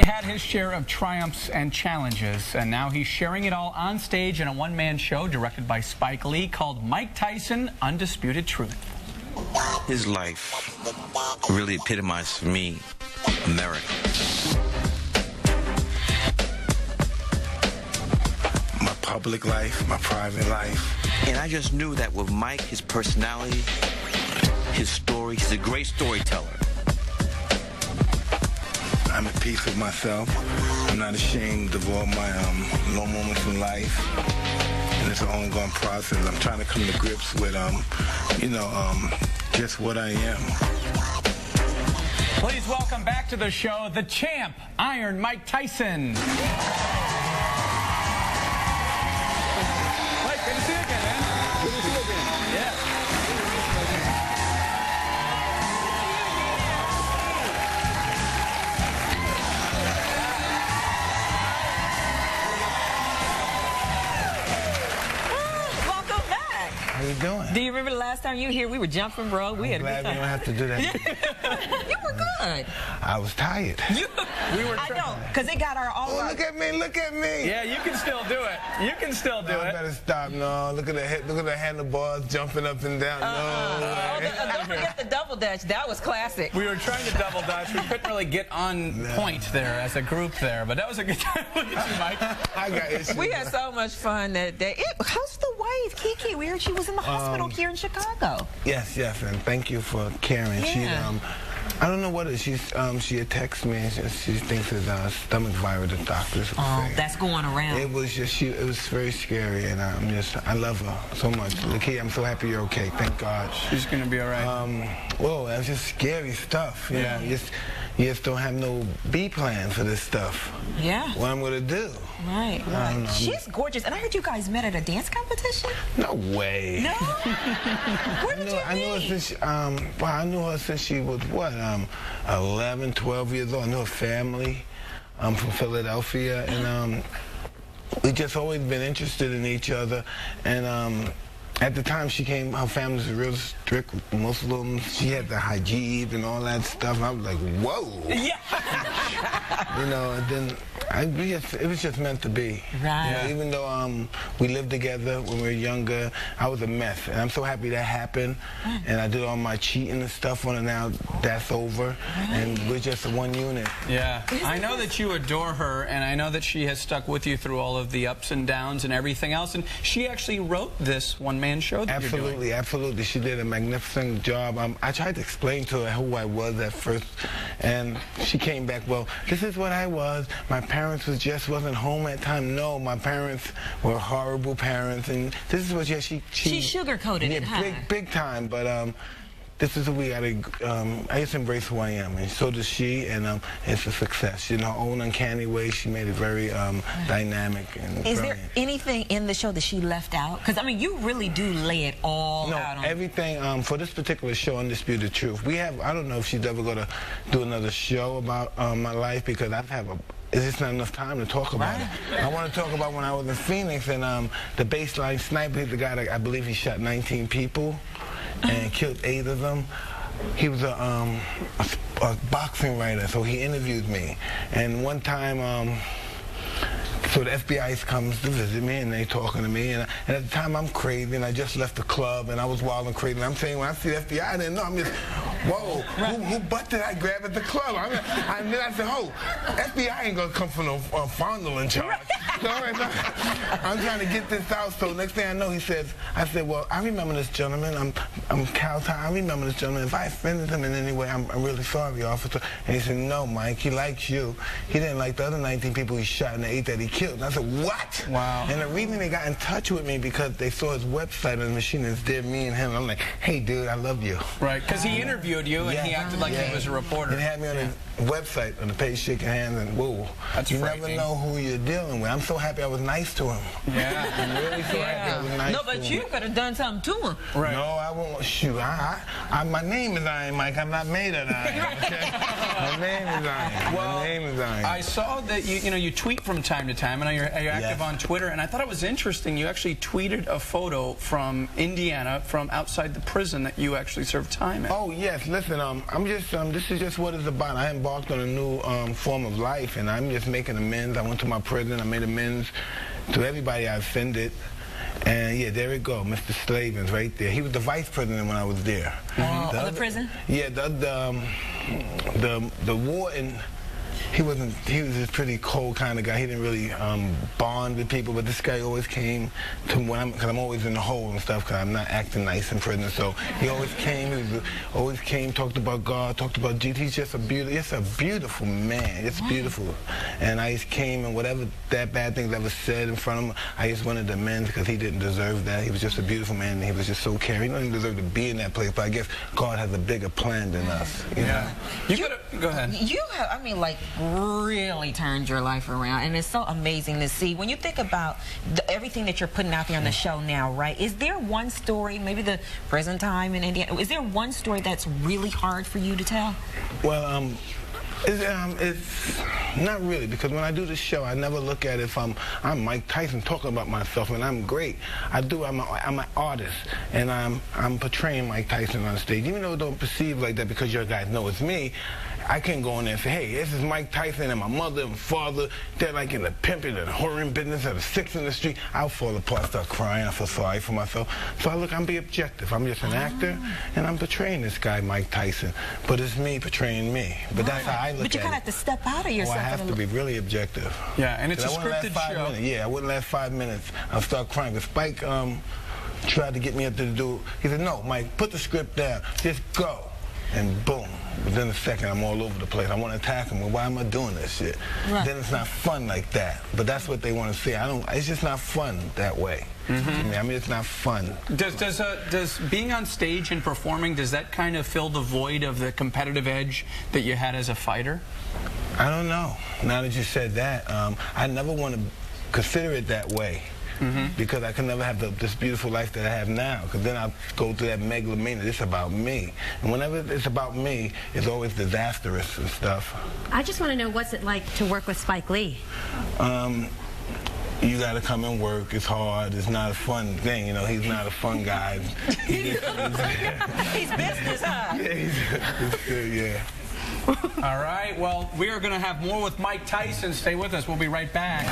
Had his share of triumphs and challenges, and now he's sharing it all on stage in a one-man show directed by Spike Lee called Mike Tyson, Undisputed Truth. His life really epitomized for me America. My public life, my private life. And I just knew that with Mike, his personality, his story, he's a great storyteller. I'm at peace with myself. I'm not ashamed of all my low moments in life. And it's an ongoing process. I'm trying to come to grips with, just what I am. Please welcome back to the show, the champ, Iron Mike Tyson. Mike, good to see you again, man. Good to see you again. Yeah. How you doing? Do you remember the last time you were here? We were jumping rope. We had a good time. Glad we don't have to do that. You were good. I was tired. We were I know, because it got our all Oh, right. look at me, look at me. Yeah, you can still do it. You can still do I it. better stop. No, look at the handlebars jumping up and down. No way. Don't forget the double dutch. That was classic. We were trying to double dutch. We couldn't really get on point there as a group there, but that was a good time. Look at you, Mike. I got issues. We had so much fun that day. How's the wife, Kiki? We heard she was in the hospital here in Chicago. Yes, and thank you for caring. Yeah. She, I don't know what it is. She had texted me and she thinks it's stomach virus. The doctors were saying. That's going around. It was just it was very scary, and I love her so much. Lakia, I'm so happy you're okay. Thank God. She's gonna be all right. Whoa, that's just scary stuff. You know, you just don't have no B plan for this stuff. Yeah. What I'm gonna do? Right. She's gorgeous, and I heard you guys met at a dance competition. No way. No. Where did you meet? I knew her since I knew her since she was what 11, 12 years old. I knew her family. I'm from Philadelphia, and we just always been interested in each other. And at the time she came, her family was real strict Muslims. She had the hijab and all that stuff. I was like, whoa. Yeah. And then it was just meant to be. Right. Even though we lived together when we were younger, I was a mess. And I'm so happy that happened. And I did all my cheating and stuff on it. Now that's over. And we're just one unit. Yeah. I know that you adore her, and I know that she has stuck with you through all of the ups and downs and everything else. And she actually wrote this one-man show that you're doing. Absolutely. She did a magnificent job. I tried to explain to her who I was at first, and she came back, well, this is what I was. My parents just wasn't home at time. No, my parents were horrible parents, and this is what she sugarcoated it, huh? Big time, but this is what we gotta. I just embrace who I am, and so does she, and it's a success. In her own uncanny way, she made it very dynamic and Is brilliant. there anything in the show that she left out? Because, I mean, you really do lay it all out on everything. For this particular show, Undisputed Truth, we have, I don't know if she's ever going to do another show about my life, because it's just not enough time to talk about it. I want to talk about when I was in Phoenix, and the baseline sniper, the guy that I believe he shot 19 people and killed 8 of them. He was a boxing writer, so he interviewed me. And one time, so the FBI comes to visit me, and they talking to me, and at the time I'm crazy, and I just left the club, and I was wild and crazy. And I'm saying, when I see the FBI, I didn't know. I'm just, whoa, who butt did I grab at the club? And then I said, oh, FBI ain't gonna come for no fondling charge. So I'm trying to get this out. So next thing I know, I said, well, I remember this gentleman. I'm Cal Ty. I remember this gentleman. If I offended him in any way, I'm really sorry, officer. And he said, no, Mike, he likes you. He didn't like the other 19 people he shot and the 8 that he killed. And I said, what? Wow. And the reason they got in touch with me, because they saw his website on the machine, and it's there, me and him. I'm like, hey, dude, I love you. Right, because he interviewed you, and he acted like he was a reporter. And he had me on his website, on the page, shaking hands, and whoa. That's you frightening. never know who you're dealing with. I'm so happy I was nice to him. Yeah. I'm really so happy I was nice No, to but him. you could have done something to him. Right. No, I won't. Shoot, my name is Iron Mike. I'm not made of iron. Okay? My name is Iron. Well, my name is Iron. I saw that you tweet from time to time. I know you're active on Twitter, and I thought it was interesting. You actually tweeted a photo from Indiana, from outside the prison that you actually served time in. Oh yes, listen. I'm just. This is just what it's about. I embarked on a new form of life, and I'm just making amends. I went to my prison. I made amends to everybody I offended. And yeah, there we go, Mr. Slavens right there. He was the vice president when I was there. Of the prison? Yeah, the warden. He was a pretty cold kind of guy. He didn't really bond with people, but this guy always came to when because I'm always in the hole and stuff because I'm not acting nice in prison. So he always came, talked about God, talked about Jesus. He's just a beautiful man. It's beautiful. And I just came and whatever that bad things ever said in front of him, I just wanted to amend because he didn't deserve that. He was just a beautiful man and he was just so caring. He doesn't deserve to be in that place, but I guess God has a bigger plan than us. You know? You could go ahead. You have, I mean, like, really turned your life around, and it's so amazing to see. When you think about everything that you're putting out there on the show now, right, is there one story, maybe the prison time in Indiana, is there one story that's really hard for you to tell? Well, it's not really, because when I do the show, I never look at it if I'm Mike Tyson talking about myself, and I'm great. I'm an artist, and I'm portraying Mike Tyson on stage. Even though it don't perceive like that because your guys know it's me, I can go in there and say, hey, this is Mike Tyson and my mother and father. They're like in the pimping and whoring business at a 6 in the street. I'll fall apart, start crying. I feel sorry for myself. So I'm being objective. I'm just an actor, and I'm portraying this guy, Mike Tyson. But it's me portraying me. But that's how I look at it. But you kind of have to step out of yourself. I have to be really objective. Yeah, and it's a I wouldn't scripted last 5 show. minutes. Yeah, I wouldn't last 5 minutes. I'll start crying. But Spike tried to get me up to do. He said, no, Mike, put the script down. Just go. And boom. Within a second, I'm all over the place. I want to attack him. Well, why am I doing this shit? Right. Then it's not fun like that. But that's what they want to see. It's just not fun that way. To me. I mean, it's not fun. Does being on stage and performing, does that kind of fill the void of the competitive edge that you had as a fighter? I don't know. Now that you said that, I never want to consider it that way. Because I can never have this beautiful life that I have now. Because then I'll go through that megalomania. It's about me. And whenever it's about me, it's always disastrous and stuff. I just want to know, what's it like to work with Spike Lee? You got to come and work. It's hard. It's not a fun thing. You know, he's not a fun guy. He's business, huh? Yeah. All right, well, we are going to have more with Mike Tyson. Stay with us. We'll be right back.